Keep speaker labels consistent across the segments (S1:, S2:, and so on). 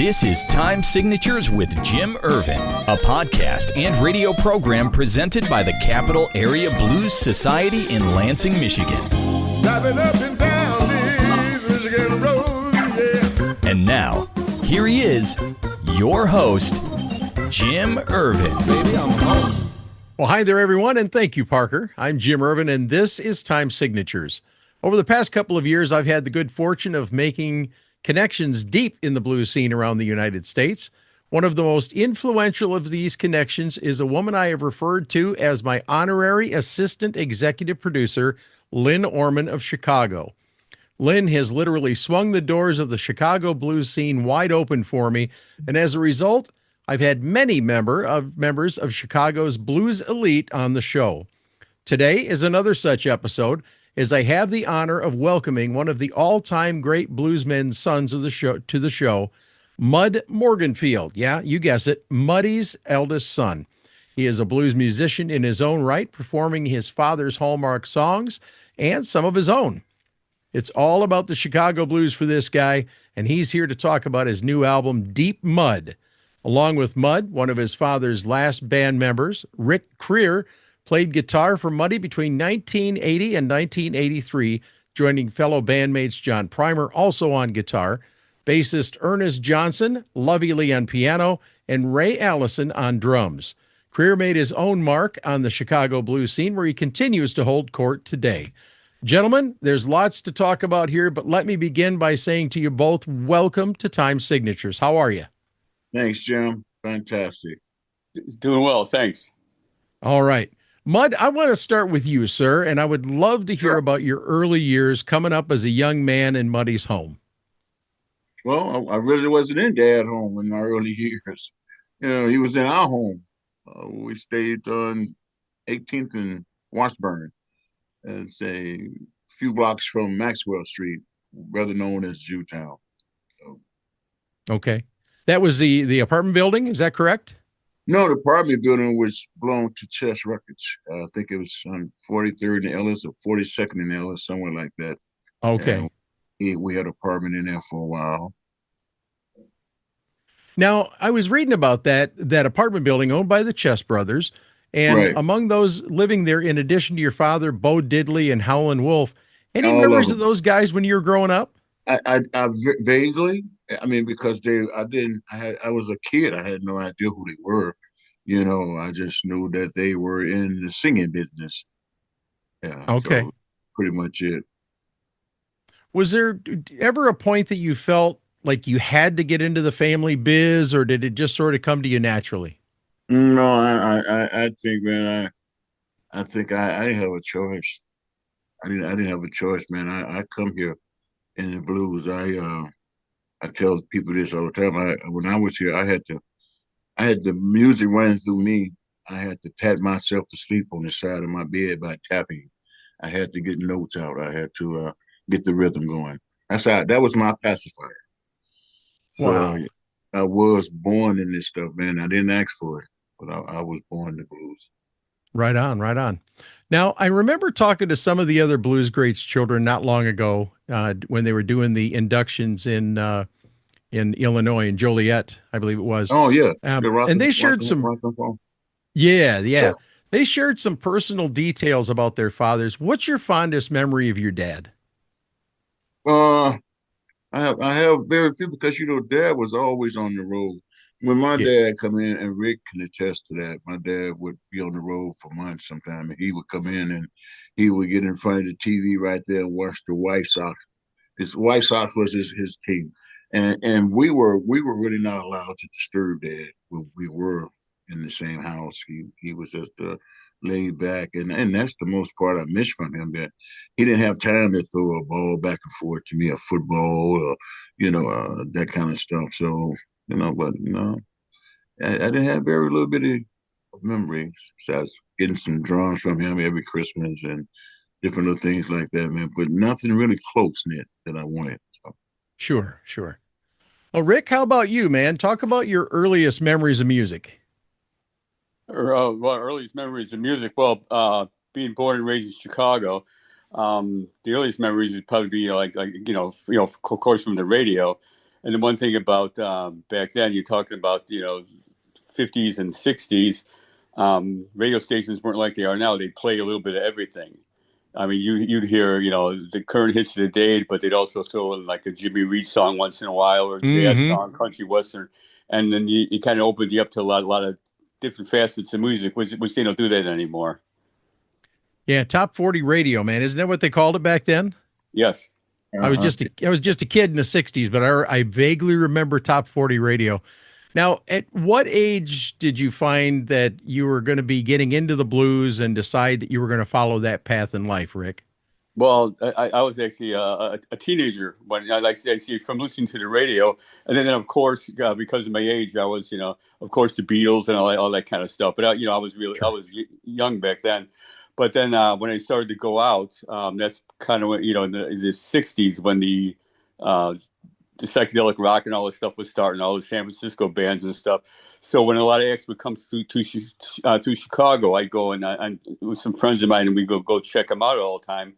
S1: This is Time Signatures with Jim Ervin, a podcast and radio program presented by the Capital Area Blues Society in Lansing, Michigan.
S2: Driving up and down these Michigan roads, yeah.
S1: And now, here he is, your host, Jim Ervin.
S2: Baby, I'm home.
S3: Well, hi there, everyone, and thank you, Parker. I'm Jim Ervin, and this is Time Signatures. Over the past couple of years, I've had the good fortune of making connections deep in the blues scene around the United States. One of the most influential of these connections is a woman I have referred to as my honorary assistant executive producer, Lynn Orman of Chicago. Lynn has literally swung the doors of the Chicago blues scene wide open for me, and as a result, I've had many members of Chicago's blues elite on the show. Today is another such episode, as I have the honor of welcoming one of the all-time great bluesmen's sons of the show to the show, Mud Morganfield. Yeah, you guess it, Muddy's eldest son. He is a blues musician in his own right, performing his father's hallmark songs and some of his own. It's all about the Chicago blues for this guy, and he's here to talk about his new album, Deep Mud. Along with Mud, one of his father's last band members, Rick Kreher, played guitar for Muddy between 1980 and 1983, joining fellow bandmates John Primer also on guitar, bassist Ernest Johnson, Lovey Lee on piano, and Ray Allison on drums. Kreher made his own mark on the Chicago blues scene, where he continues to hold court today. Gentlemen, there's lots to talk about here, but let me begin by saying to you both, welcome to Time Signatures. How are you?
S4: Thanks, Jim. Fantastic.
S5: Doing well, thanks.
S3: All right. Mud, I want to start with you, sir, and I would love to hear about your early years coming up as a young man in Muddy's home.
S4: Well, I really wasn't in Dad's home in my early years. You know, he was in our home. We stayed on 18th and Washburn. It's a few blocks from Maxwell Street, better known as Jewtown.
S3: Okay. That was the apartment building, is that correct?
S4: No, the apartment building was belonged to Chess Records. I think it was on 43rd and Ellis or 42nd and Ellis, somewhere like that.
S3: Okay.
S4: We had an apartment in there for a while.
S3: Now, I was reading about that apartment building owned by the Chess brothers, and
S4: Right.
S3: among those living there, in addition to your father, Bo Diddley and Howlin' Wolf, any
S4: All
S3: memories
S4: of
S3: of those guys when you were growing up?
S4: I vaguely, I mean, because I was a kid. I had no idea who they were. You know, I just knew that they were in the singing business. Yeah.
S3: Okay.
S4: So pretty much it.
S3: Was there ever a point that you felt like you had to get into the family biz, or did it just sort of come to you naturally?
S4: No, I think, man, I think I didn't have a choice. I didn't have a choice, man. I come here in the blues. I tell people this all the time. When I was here, I had the music running through me. I had to pat myself to sleep on the side of my bed by tapping. I had to get notes out. I had to get the rhythm going. That was my pacifier. So
S3: Wow.
S4: I was born in this stuff, man. I didn't ask for it, but I was born in the blues.
S3: Right on, right on. Now, I remember talking to some of the other blues greats children not long ago when they were doing the inductions in Illinois, in Joliet, I believe it was.
S4: Oh yeah,
S3: And they shared some, yeah.
S4: Sure.
S3: They shared some personal details about their fathers. What's your fondest memory of your dad?
S4: I have very few because Dad was always on the road. When my dad come in, and Rick can attest to that, my dad would be on the road for months sometime, and he would come in and he would get in front of the TV right there and watch the White Sox. His White Sox was his team, and we were really not allowed to disturb Dad. We were in the same house. He was just laid back, and that's the most part I miss from him. That he didn't have time to throw a ball back and forth to me, a football, or that kind of stuff. So. But I didn't have very little bit of memories besides getting some drums from him every Christmas and different little things like that, man. But nothing really close-knit that I wanted. So.
S3: Sure. Well, Rick, how about you, man? Talk about your earliest memories of music.
S5: Earliest memories of music. Well, being born and raised in Chicago, the earliest memories would probably be like of course, from the radio. And the one thing about back then, you're talking about 50s and 60s. Radio stations weren't like they are now. They'd play a little bit of everything. I mean, you'd hear the current hits of the day, but they'd also throw in like a Jimmy Reed song once in a while, or a jazz song, country western, and then you kind of opened you up to a lot of different facets of music, which they don't do that anymore.
S3: Yeah, top 40 radio, man. Isn't that what they called it back then?
S5: Yes.
S3: I was just a kid in the 60s, but I vaguely remember top 40 radio. Now, at what age did you find that you were going to be getting into the blues and decide that you were going to follow that path in life, Rick?
S5: Well, I was actually a teenager when I see from listening to the radio, and then of course because of my age, I was of course the Beatles and all that kind of stuff. But I was
S3: Sure.
S5: I was young back then. But then when I started to go out, that's kind of when, in the '60s when the psychedelic rock and all this stuff was starting, all the San Francisco bands and stuff. So when a lot of acts would come through Chicago, I'd go and with some friends of mine, and we go check them out all the time.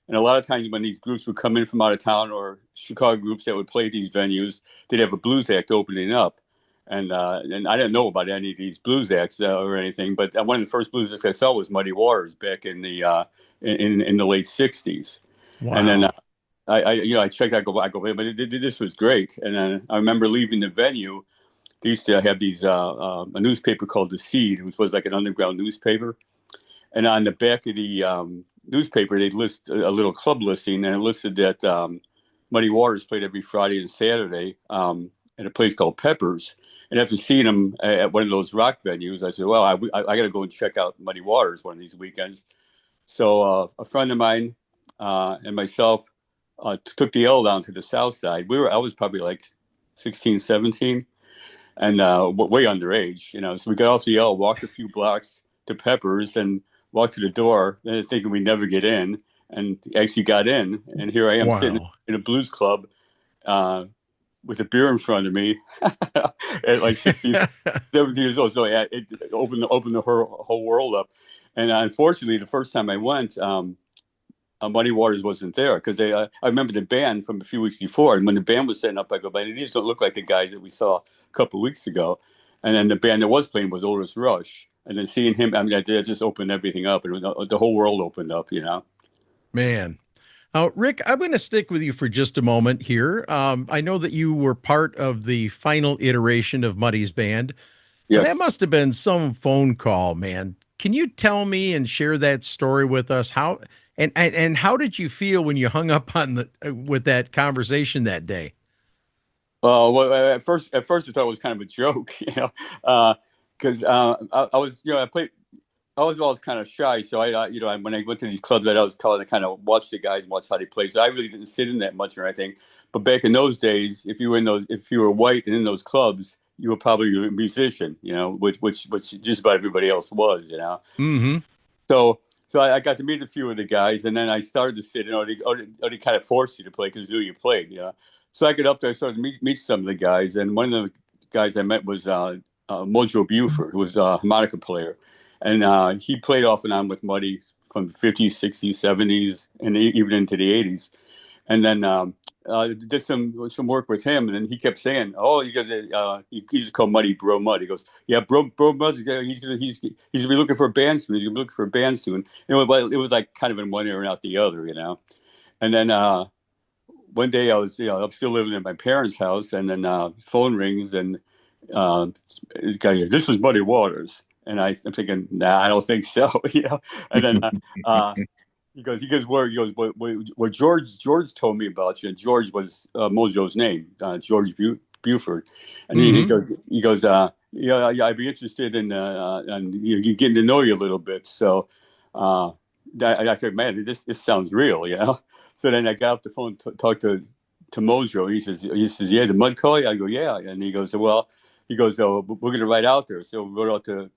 S5: And a lot of times when these groups would come in from out of town, or Chicago groups that would play at these venues, they'd have a blues act opening up. And I didn't know about any of these blues acts or anything, but one of the first blues acts I saw was Muddy Waters back in the in the late '60s. And then
S3: Wow.
S5: I checked. I go, but this was great. And then I remember leaving the venue. They used to have these a newspaper called The Seed, which was like an underground newspaper. And on the back of the newspaper, they'd list a little club listing, and it listed that Muddy Waters played every Friday and Saturday at a place called Peppers. And after seeing them at one of those rock venues, I said, well, I got to go and check out Muddy Waters one of these weekends. So a friend of mine and myself took the L down to the south side. I was probably like 16, 17, and way underage. So we got off the L, walked a few blocks to Peppers, and walked to the door, thinking we'd never get in, and actually got in. And here I am sitting
S3: Wow.
S5: in a blues club with a beer in front of me at like 60, 70 years old. So yeah, it opened the whole world up. And unfortunately, the first time I went, Muddy Waters wasn't there, because I remember the band from a few weeks before, and when the band was setting up, I go, "Man, these don't look like the guys that we saw a couple of weeks ago." And then the band that was playing was Otis Rush, and then seeing him, I mean, that just opened everything up, and the whole world opened up.
S3: Man. Rick, I'm going to stick with you for just a moment here. I know that you were part of the final iteration of Muddy's band. That
S5: Yes.
S3: must have been some phone call, man. Can you tell me and share that story with us? How and how did you feel when you hung up on the with that conversation that day?
S5: Well, at first I thought it was kind of a joke, because I was, I was always kind of shy. So when I went to these clubs, I was calling to kind of watch the guys and watch how they play. So I really didn't sit in that much or anything. But back in those days, if you were white and in those clubs, you were probably a musician, which just about everybody else was.
S3: Mm-hmm.
S5: So I got to meet a few of the guys, and then I started to sit, they kind of forced you to play because they knew you played. So I got up there, I started to meet some of the guys, and one of the guys I met was Mojo Buford, who was a harmonica player. And he played off and on with Muddy from the 50s, 60s, 70s, and even into the 80s. And then did some work with him, and then he kept saying, "Oh, he goes, he just called Muddy Bro Mud." He goes, "Yeah, Bro Mud's he's gonna be looking for a band soon. He's gonna be looking for a band soon." And it was like kind of in one ear and out the other. And then one day I was, I'm still living in my parents' house, and then phone rings, and this guy, this was Muddy Waters, and I'm thinking, nah, I don't think so. And then. What George told me about you. And George was Mojo's name, George Buford, and
S3: Mm-hmm.
S5: he goes, yeah, I'd be interested in getting to know you a little bit. So I said, man, this sounds real. So then I got off the phone to talk to Mojo. He says, yeah, the Mud call you? I go, yeah, and he goes, well, oh, we're gonna ride out there. So we rode out to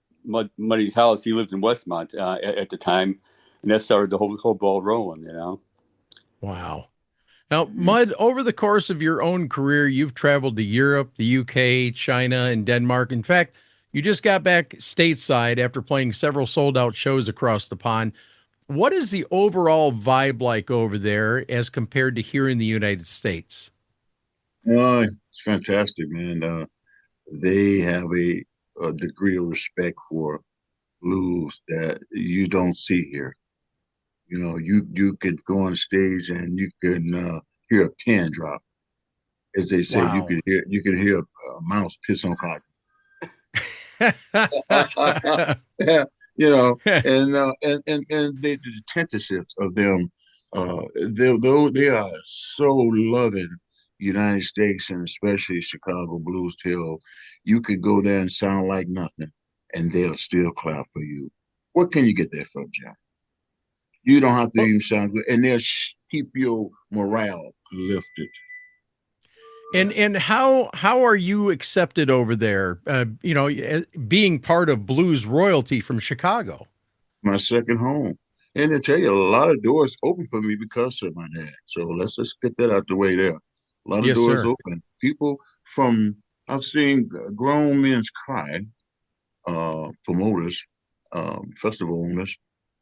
S5: Muddy's house. He lived in Westmont at the time. And that started the whole ball rolling.
S3: Wow. Now, Mud, over the course of your own career, you've traveled to Europe, the UK, China, and Denmark. In fact, you just got back stateside after playing several sold-out shows across the pond. What is the overall vibe like over there as compared to here in the United States?
S4: It's fantastic, man. They have a degree of respect for blues that you don't see here. You know, you could go on stage and you can hear a pin drop, as they say.
S3: Wow.
S4: You could hear a mouse piss on cotton. Yeah, you know, and the antithesis of them, they are so loving United States and especially Chicago blues till you could go there and sound like nothing, and they'll still clap for you. What can you get that from, John? You don't have to
S3: Well,
S4: even sound good, and they'll keep your morale lifted.
S3: and how are you accepted over there? Being part of blues royalty from Chicago.
S4: My second home. And to tell you, a lot of doors open for me because of my dad. So let's just get that out the way there. A lot of
S3: Yes,
S4: doors
S3: sir.
S4: open. People from, I've seen grown men's cry, promoters, festival owners,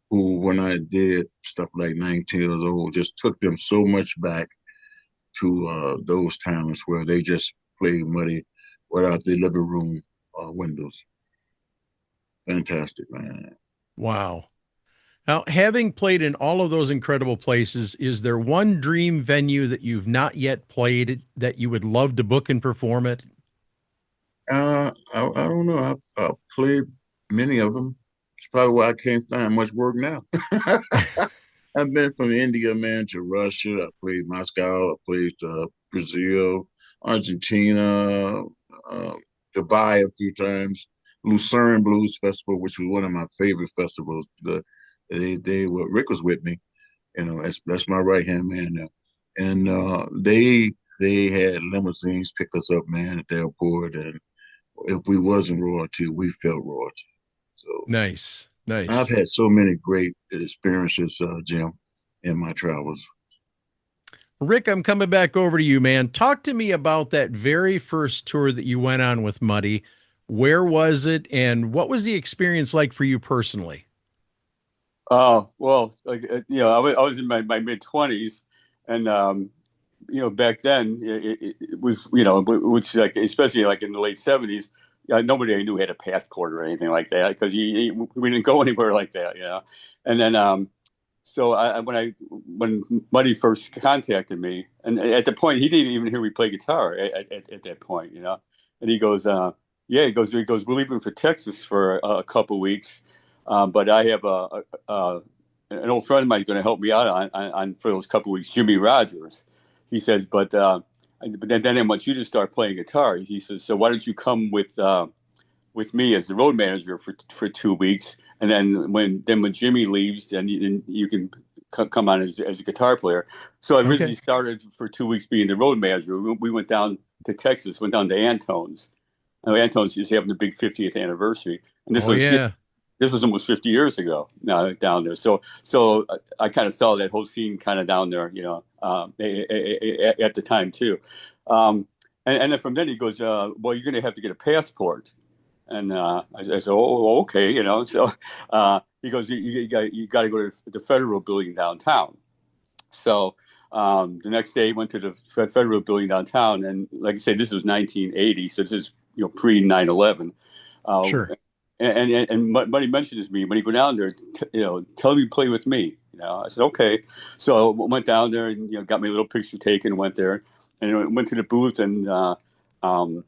S4: who, when I did stuff like 19 years old, just took them so much back to those times where they just played muddy without the living room windows. Fantastic, man.
S3: Wow. Now, having played in all of those incredible places, is there one dream venue that you've not yet played that you would love to book and perform at?
S4: I don't know. I played many of them. It's probably why I can't find much work now. I've been from India, man, to Russia. I played Moscow. I played Brazil, Argentina, uh, Dubai a few times. Lucerne Blues Festival, which was one of my favorite festivals. They were Rick was with me. You know, that's my right hand man now, and they had limousines pick us up, man, at the airport, and if we wasn't royalty, we felt royalty. So
S3: Nice.
S4: I've
S3: Nice.
S4: had so many great experiences, Jim, in my travels.
S3: Rick, I'm coming back over to you, man. Talk to me about that very first tour that you went on with Muddy. Where was it, and what was the experience like for you personally?
S5: Well, like I was in my mid 20s, and back then it was which like especially like in the late 70s, nobody I knew had a passport or anything like that because we didn't go anywhere like that. And then so when Muddy first contacted me, and at the point he didn't even hear me play guitar at that point. And he goes, yeah, he goes, we're leaving for Texas for a couple weeks, but I have an old friend of mine is going to help me out on for those couple weeks, Jimmy Rogers. He says, but then I want you to start playing guitar. He says, so why don't you come with me as the road manager for 2 weeks, and then when Jimmy leaves, then you can come on as a guitar player. So I originally
S3: Okay.
S5: started for 2 weeks being the road manager. We went down to Texas, went down to Antone's. Antone's is having the big 50th anniversary, and
S3: Oh, yeah.
S5: this was almost 50 years ago now down there. So I kind of saw that whole scene kind of down there, at the time too. And then from then he goes, well, you're going to have to get a passport. And I said, oh, okay, So he goes, you got to go to the federal building downtown. So the next day, went to the federal building downtown, and like I said, this was 1980, so this is pre 9/11. Uh,
S3: Sure.
S5: and Buddy mentioned this to me when he go down there, tell him to play with me. I said okay. So I went down there and got me a little picture taken. Went there and went to the booth and um,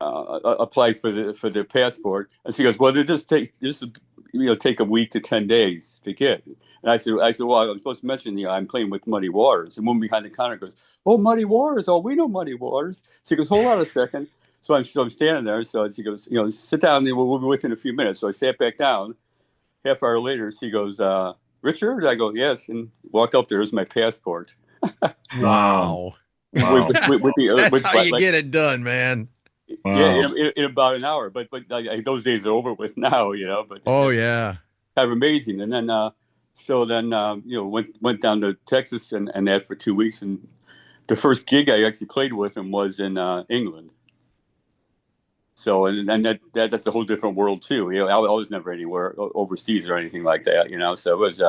S5: applied for the passport. And she goes, well, take a week to 10 days to get. And I said, well, I was supposed to mention, I'm playing with Muddy Waters. And one behind the counter goes, oh, Muddy Waters. Oh, we know Muddy Waters. She goes, hold on a second. So I'm standing there. So she goes, sit down. And we'll be within a few minutes. So I sat back down. Half hour later, she goes, Richard? I go, yes. And walked up there. It was my passport.
S4: Wow.
S3: Wow.
S4: Wow.
S3: That's how you
S5: Like,
S3: get it done, man.
S5: yeah,
S4: Wow.
S5: in about an hour. But those days are over with now, But
S3: Oh,
S5: it's
S3: yeah.
S5: kind of amazing. And then went down to Texas and that for 2 weeks. And the first gig I actually played with him was in England. So and that's a whole different world too. I was never anywhere overseas or anything like that. So it was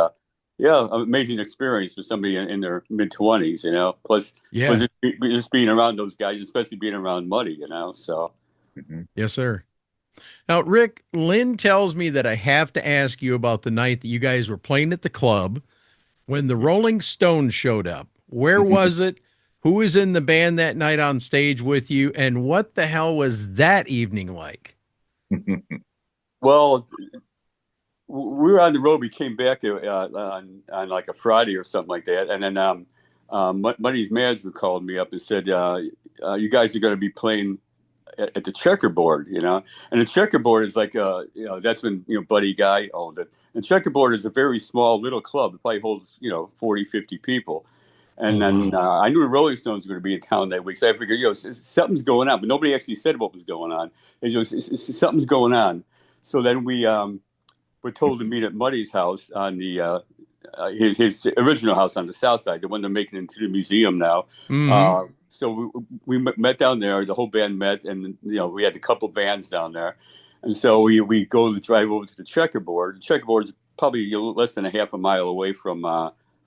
S5: Yeah, amazing experience for somebody in their mid-20s, you know. Plus
S3: Yeah.
S5: just being around those guys, especially being around Muddy, you know. So
S4: Mhm.
S3: Yes, sir. Now, Rick, Lynn tells me that I have to ask you about the night that you guys were playing at the club when the Rolling Stones showed up. Where was it? Who was in the band that night on stage with you? And what the hell was that evening like?
S5: well, we were on the road. We came back on like a Friday or something like that, and then Muddy's manager called me up and said, "You guys are going to be playing at the checkerboard, you know." And the checkerboard is like, that's when Buddy Guy owned it. And checkerboard is a very small little club. It probably holds 40, 50 people.
S3: Oh,
S5: And then
S3: wow.
S5: I knew the Rolling Stones were going to be in town that week, so I figured, something's going on, but nobody actually said what was going on. They just, something's going on. So then we were told to meet at Muddy's house on the his original house on the south side, the one they're making into the museum now.
S3: Mm-hmm.
S5: So we met down there. The whole band met, and we had a couple bands down there, and so we go to drive over to the checkerboard. The checkerboard is probably less than a half a mile away from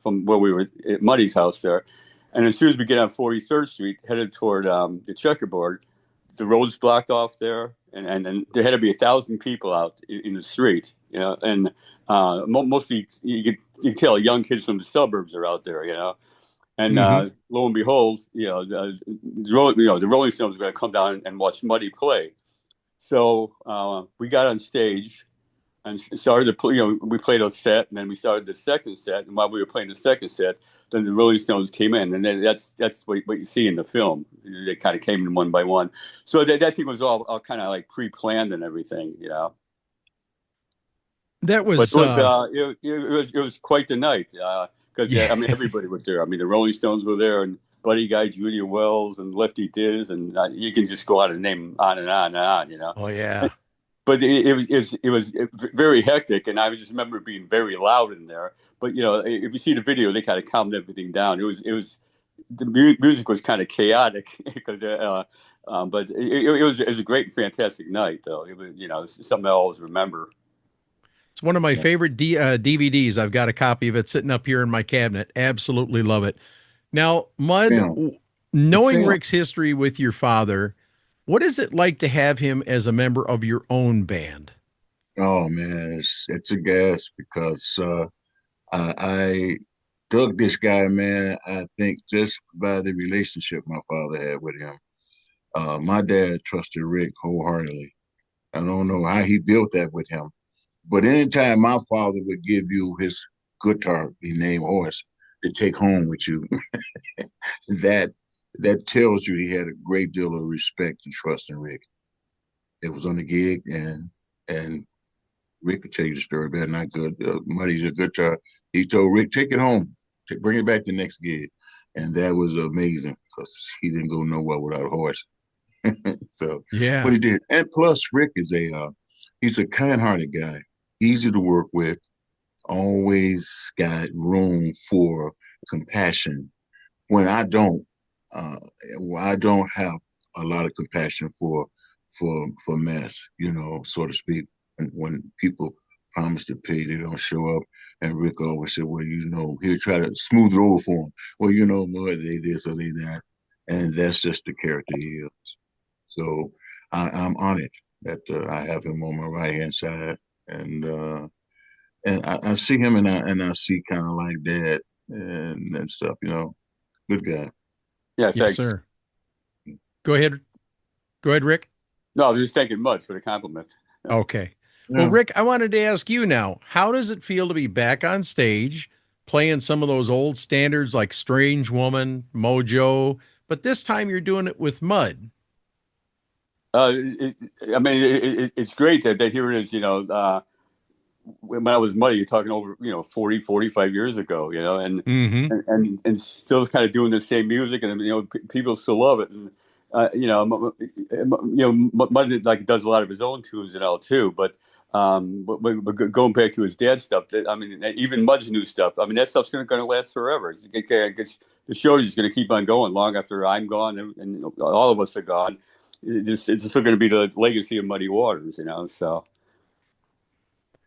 S5: where we were at Muddy's house there. And as soon as we get on 43rd Street, headed toward the checkerboard, the road's blocked off there, and there had to be 1,000 people out in the street, and mostly you can tell young kids from the suburbs are out there, and
S3: Mm-hmm.
S5: lo and behold, the Rolling Stones were going to come down and watch Muddy play. So we got on stage and started to play. We played a set, and then we started the second set. And while we were playing the second set, then the Rolling Stones came in, and then that's what you see in the film. They kind of came in one by one. So that thing was all kind of like pre-planned and everything,
S3: That
S5: But
S3: was
S5: it was quite the night because
S3: yeah.
S5: I mean everybody was there. I mean the Rolling Stones were there, and Buddy Guy, Julia Wells, and Lefty Diz, and you can just go out and name on and on and on.
S3: Oh yeah.
S5: But it was very hectic, and I just remember it being very loud in there. But if you see the video, they kind of calmed everything down. It was the music was kind of chaotic because, but it was a great, fantastic night though. It was it's something I always remember.
S3: It's one of my favorite DVDs. I've got a copy of it sitting up here in my cabinet. Absolutely love it. Now, Mud,
S4: Film. The
S3: knowing
S4: film.
S3: Rick's history with your father, what is it like to have him as a member of your own band?
S4: Oh man, it's a gas because I dug this guy, man. I think just by the relationship my father had with him. My dad trusted Rick wholeheartedly. I don't know how he built that with him, but anytime my father would give you his guitar, he named Horace, to take home with you, that that tells you he had a great deal of respect and trust in Rick. It was on the gig, and Rick could tell you the story better than I could. Muddy's a guitar. He told Rick, take it home, bring it back the next gig. And that was amazing because he didn't go nowhere without a horse. So, but
S3: Yeah.
S4: he did. And plus, Rick is he's a kind-hearted guy, easy to work with, always got room for compassion. When uh, I don't have a lot of compassion for mess, so to speak. When people promise to pay, they don't show up. And Rick always said, well, he'll try to smooth it over for them. Well, more they this or they that. And that's just the character he is. So I'm honored that I have him on my right hand side. And I see him and I see kind of like dad and stuff, good guy.
S5: Yeah,
S3: Yes,
S5: thanks.
S3: sir. Go ahead. Go ahead, Rick.
S5: No, I was just thanking Mud for the compliment.
S3: Okay. Well,
S4: Yeah.
S3: Rick, I wanted to ask you now, how does it feel to be back on stage playing some of those old standards like Strange Woman, Mojo, but this time you're doing it with Mud?
S5: I mean, it's great that here it is, when I was Muddy, you're talking over, 40, 45 years ago, and
S3: Mm-hmm.
S5: and still kind of doing the same music, and people still love it. And Mud like does a lot of his own tunes and all too, but going back to his dad's stuff, I mean, even Mud's new stuff, I mean, that stuff's going to last forever. The show is going to keep on going long after I'm gone and all of us are gone. It's still going to be the legacy of Muddy Waters, So.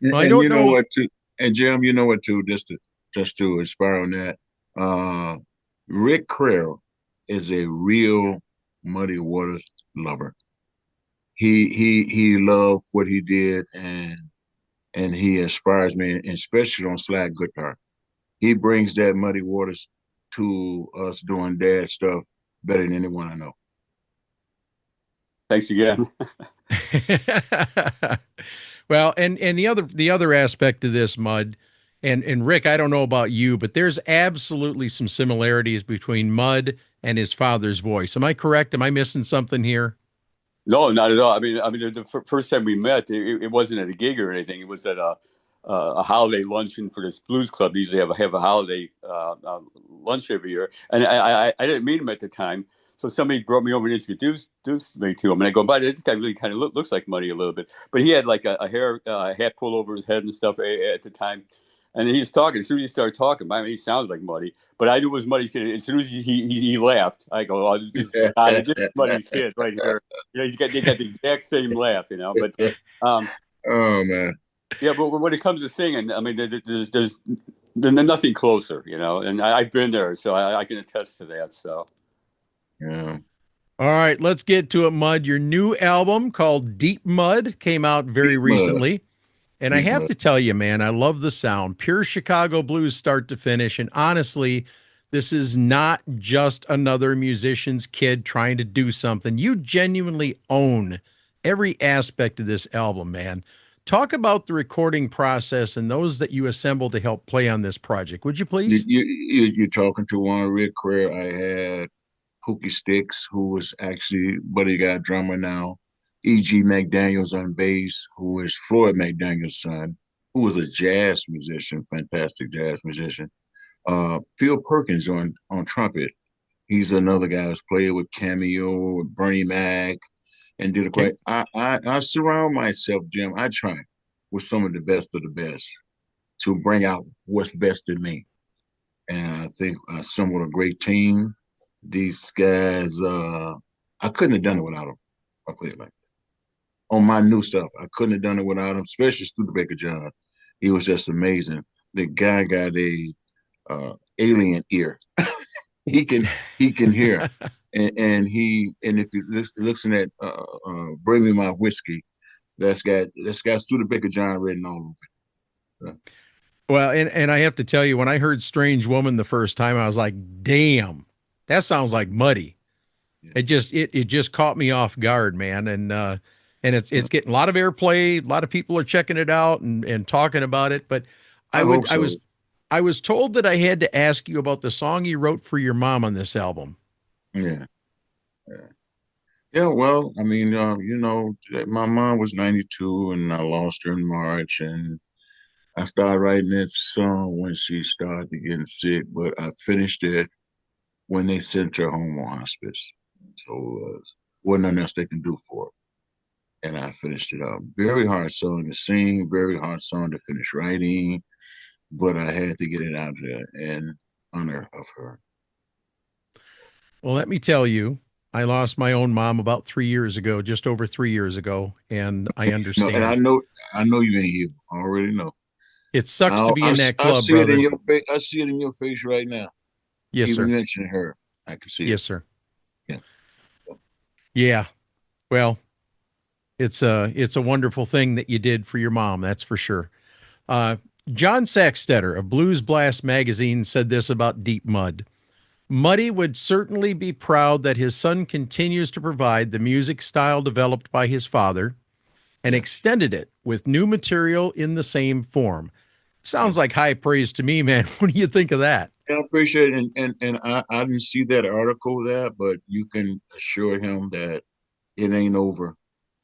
S3: Well, I
S4: And
S3: don't
S4: you know
S3: know.
S4: what, too? And Jim, you know what, too? Just to just to inspire on that. Uh, Rick Kreher is a real Muddy Waters lover. He loved what he did, and he inspires me, and especially on slide guitar. He brings that Muddy Waters to us doing dad stuff better than anyone I know.
S5: Thanks again.
S3: Well, and the other aspect of this, Mud, and Rick, I don't know about you, but there's absolutely some similarities between Mud and his father's voice. Am I correct? Am I missing something here?
S5: No, not at all. The first time we met, it wasn't at a gig or anything. It was at a holiday luncheon for this blues club. They usually have a holiday lunch every year, and I didn't meet him at the time. So somebody brought me over and introduced me to him, and I go, "By this guy really kind of looks like Muddy a little bit." But he had like a hair hat pulled over his head and stuff at the time, and he was talking. As soon as he started talking, he sounds like Muddy. But I knew it was Muddy's kid. As soon as he laughed, I go, "Oh, this is Muddy's kid right here." They got the exact same laugh, you know. But
S4: Oh man.
S5: yeah, but when it comes to singing, there's nothing closer, you know. And I've been there, so I can attest to that. So
S4: Yeah.
S3: All right, let's get to it, Mud. Your new album called Deep Mud came out very
S4: Deep Mud.
S3: recently. And I
S4: Deep
S3: have
S4: Mud.
S3: to tell you, man, I love the sound. Pure Chicago blues start to finish. And honestly, this is not just another musician's kid trying to do something. You genuinely own every aspect of this album, man. Talk about the recording process and those that you assembled to help play on this project. Would you please?
S4: You're talking to one Rick Kreher. I had Pookie Sticks, who was actually Buddy Guy drummer now. E.G. McDaniels on bass, who is Floyd McDaniels' son, who was a jazz musician, fantastic jazz musician. Phil Perkins on trumpet. He's another guy who's played with Cameo, with Bernie Mac, and did a
S3: Okay.
S4: great. I surround myself, Jim. I try with some of the best to bring out what's best in me. And I think I assembled a great team. These guys, I couldn't have done it without them. I'll put it like that. On my new stuff, I couldn't have done it without him, especially Studebaker John. He was just amazing. The guy got a alien ear. he can hear, and if you listen at Bring Me My Whiskey, that's got Studebaker John written all over it.
S3: Well, and I have to tell you, when I heard Strange Woman the first time, I was like, damn, that sounds like Muddy.
S4: Yeah.
S3: It just caught me off guard, man. And it's getting a lot of airplay. A lot of people are checking it out and talking about it. But
S4: I hope so.
S3: I was told that I had to ask you about the song you wrote for your mom on this album.
S4: Yeah, yeah, yeah. Well, I mean, my mom was 92, and I lost her in March, and I started writing that song when she started getting sick, but I finished it when they sent her home on hospice. So wasn't nothing else they can do for her. And I finished it up. Very hard song to sing, very hard song to finish writing, but I had to get it out there in honor of her.
S3: Well, let me tell you, I lost my own mom about 3 years ago, just over 3 years ago, and I
S4: No, and
S3: understand.
S4: I know you ain't here. I already know.
S3: It sucks to be in that
S4: I
S3: club,
S4: see it in
S3: brother.
S4: your face. I see it in your face right now.
S3: Yes,
S4: Even
S3: sir.
S4: mentioning her, I can see it.
S3: Yes, sir.
S4: Yeah.
S3: Yeah. Well, it's a wonderful thing that you did for your mom, that's for sure. Uh, John Saxtetter of Blues Blast magazine said this about Deep Mud. Muddy would certainly be proud that his son continues to provide the music style developed by his father and
S4: Yeah.
S3: extended it with new material in the same form.
S4: Yeah.
S3: Sounds like high praise to me, man. What do you think of that?
S4: I appreciate it. And I didn't see that article there, but you can assure him that it ain't over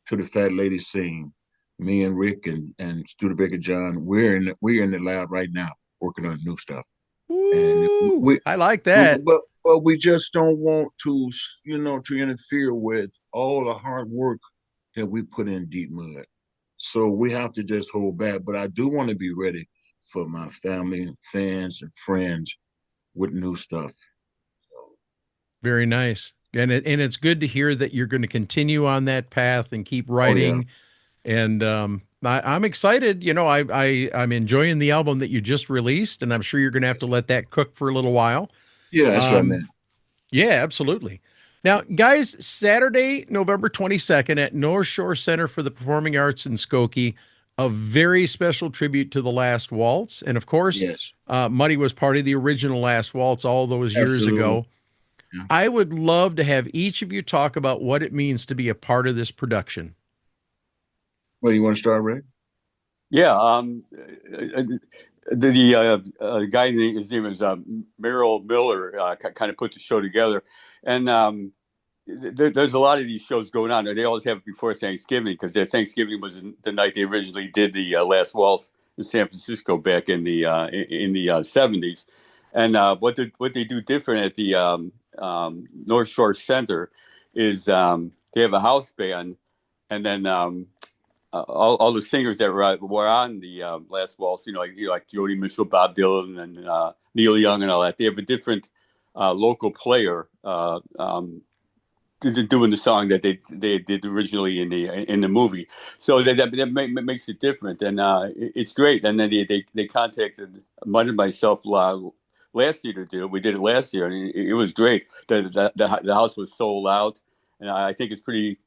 S4: to the fat lady scene. Me and Rick and Studebaker John, we're in the lab right now working on new stuff. And
S3: Woo!
S4: we
S3: I like that.
S4: but we just don't want to to interfere with all the hard work that we put in Deep Mud. So we have to just hold back. But I do want to be ready for my family, fans, and friends with new stuff. So,
S3: Very nice. And it's good to hear that you're going to continue on that path and keep
S4: oh yeah,
S3: writing. And I'm excited. I'm enjoying the album that you just released, and I'm sure you're going to have to let that cook for a little while.
S4: Yeah, that's what I
S3: Um,
S4: meant.
S3: yeah, absolutely. Now, guys, Saturday, November 22nd at North Shore Center for the Performing Arts in Skokie, a very special tribute to the Last Waltz. And of course,
S4: Yes,
S3: Muddy was part of the original Last Waltz all those years
S4: absolutely.
S3: ago.
S4: Yeah.
S3: I would love to have each of you talk about what it means to be a part of this production.
S4: Well, you want to start, Ray?
S5: Yeah, the guy, his name is Merrill Miller, kind of put the show together, and there's a lot of these shows going on. They always have it before Thanksgiving because their Thanksgiving was the night they originally did the Last Waltz in San Francisco back in the 70s. And what they do different at the North Shore Center is they have a house band, and then all the singers that were on the Last Waltz, like Joni Mitchell, Bob Dylan, and Neil Young, and all that. They have a different local player doing the song that they did originally in the movie. So that makes it different, and it's great. And then they contacted Mud and myself last year to do it. We did it last year, and it was great. The house was sold out, and I think it's pretty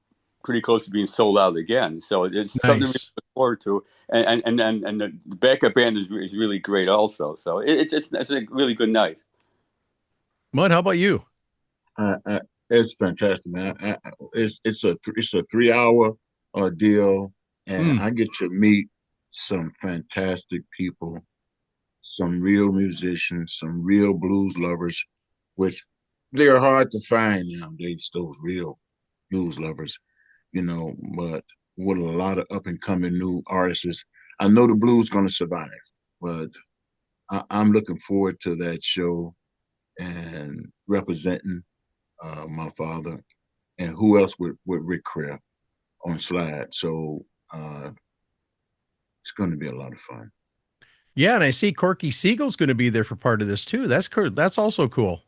S5: close to being sold out again. So it's something we
S3: Nice.
S5: look forward to. And the backup band is really great also. So it's a really good night.
S3: Mud, how about you?
S4: It's fantastic, man. It's a 3 hour deal, and
S3: Mm,
S4: I get to meet some fantastic people, some real musicians, some real blues lovers, which they are hard to find nowadays. Those real blues lovers, but with a lot of up and coming new artists, I know the blues going to survive, but I'm looking forward to that show and representing my father, and who else with Rick Kreher on slide. So it's going to be a lot of fun.
S3: yeah, and I see Corky Siegel's going to be there for part of this too. That's cool. That's also cool.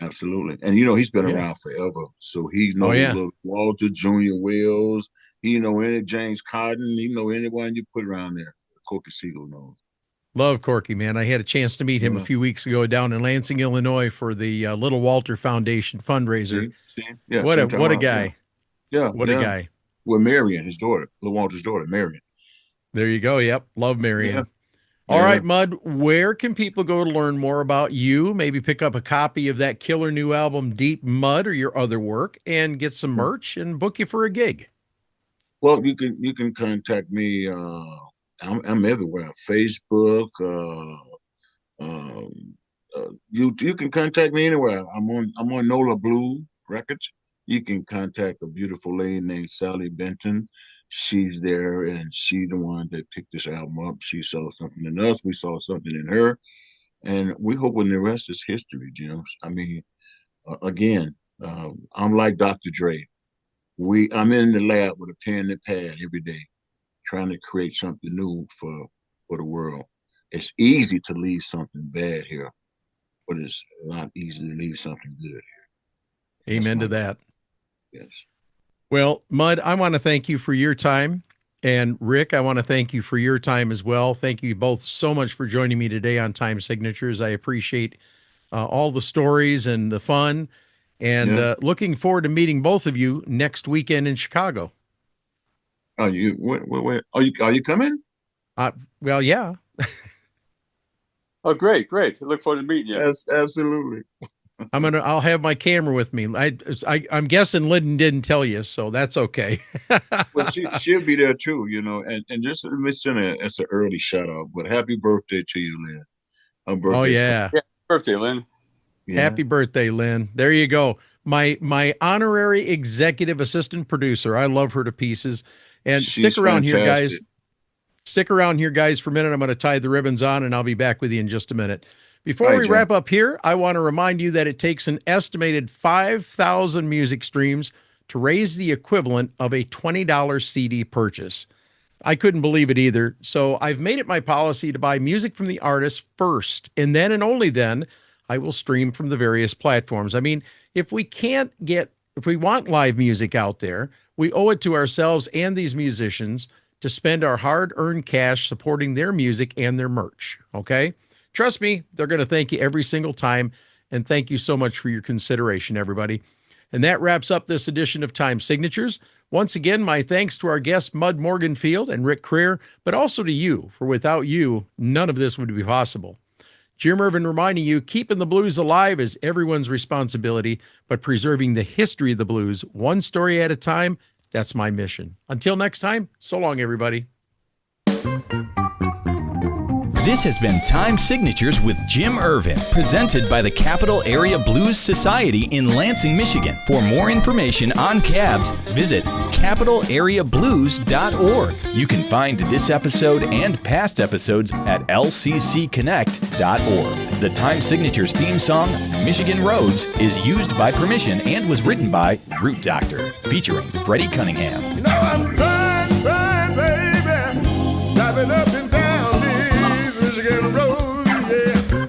S4: Absolutely. And he's been
S3: Yeah.
S4: around forever. So he
S3: Oh
S4: knows
S3: yeah.
S4: little Walter Jr. Wells. He know any James Cotton. He know anyone you put around there. Corky Siegel knows.
S3: Love Corky, man. I had a chance to meet him a
S4: Yeah.
S3: few weeks ago down in Lansing, Illinois for the Little Walter Foundation fundraiser.
S4: See? Yeah,
S3: What
S4: see
S3: a
S4: I'm talking
S3: what a
S4: about? Yeah.
S3: guy.
S4: Yeah,
S3: What a
S4: yeah.
S3: guy.
S4: With Marion, his daughter, Lil Walter's daughter, Marion.
S3: There you go. Yep. Love
S4: Yeah,
S3: Marion. All
S4: yeah.
S3: right, Mud, where can people go to learn more about you? Maybe pick up a copy of that killer new album, Deep Mud, or your other work, and get some merch and book you for a gig.
S4: Well, you can contact me. I'm everywhere. Facebook. Um, you can contact me anywhere. I'm on Nola Blue Records. You can contact a beautiful lady named Sally Benton. She's there, and she the one that picked this album up. She saw something in us. We saw something in her, and we hoping the rest is history, Jim. I mean, again, I'm like Dr. Dre. I'm in the lab with a pen and pad every day, trying to create something new for the world. It's easy to leave something bad here, but it's a lot easier to leave something good here. That's
S3: Amen
S4: my
S3: to
S4: goal.
S3: that.
S4: Yes.
S3: Well, Mud, I want to thank you for your time. And Rick, I want to thank you for your time as well. Thank you both so much for joining me today on Time Signatures. I appreciate all the stories and the fun. And
S4: Yeah.
S3: looking forward to meeting both of you next weekend in Chicago.
S4: Are you wait, are you coming?
S3: Uh, well, yeah.
S5: Oh, great. I look forward to meeting you.
S4: Yes, absolutely.
S3: I'll have my camera with me. I'm guessing Lyndon didn't tell you, so that's okay.
S4: Well, she'll be there too, and just let me send it's an early shout out. But happy birthday to you, Lynn. Her
S3: Oh
S4: birthday's coming.
S3: yeah.
S5: Yeah, birthday, Lynn.
S4: Yeah.
S3: Happy birthday, Lynn. There you go. My honorary executive assistant producer. I love her to pieces. And
S4: She's
S3: stick around here, guys.
S4: fantastic.
S3: Stick around here, guys, for a minute. I'm going to tie the ribbons on, and I'll be back with you in just a minute.
S4: All
S3: Before
S4: right,
S3: we
S4: John.
S3: wrap up here, I want to remind you that it takes an estimated 5,000 music streams to raise the equivalent of a $20 CD purchase. I couldn't believe it either. So I've made it my policy to buy music from the artist first, and then and only then I will stream from the various platforms. I mean, if we want live music out there, we owe it to ourselves and these musicians to spend our hard-earned cash supporting their music and their merch, okay? Trust me, they're going to thank you every single time, and thank you so much for your consideration, everybody. And that wraps up this edition of Time Signatures. Once again, my thanks to our guests, Mud Morganfield and Rick Kreher, but also to you, for without you, none of this would be possible. Jim Ervin reminding you, keeping the blues alive is everyone's responsibility, but preserving the history of the blues, one story at a time, that's my mission. Until next time, so long, everybody.
S1: This has been Time Signatures with Jim Ervin, presented by the Capital Area Blues Society in Lansing, Michigan. For more information on cabs, visit capitalareablues.org. You can find this episode and past episodes at lccconnect.org. The Time Signatures theme song, Michigan Roads, is used by permission and was written by Root Doctor, featuring Freddie Cunningham.
S2: You know I'm trying, baby, driving up and down these Michigan roads, yeah.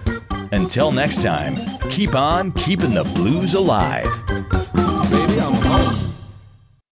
S1: Until next time, keep on keeping the blues alive.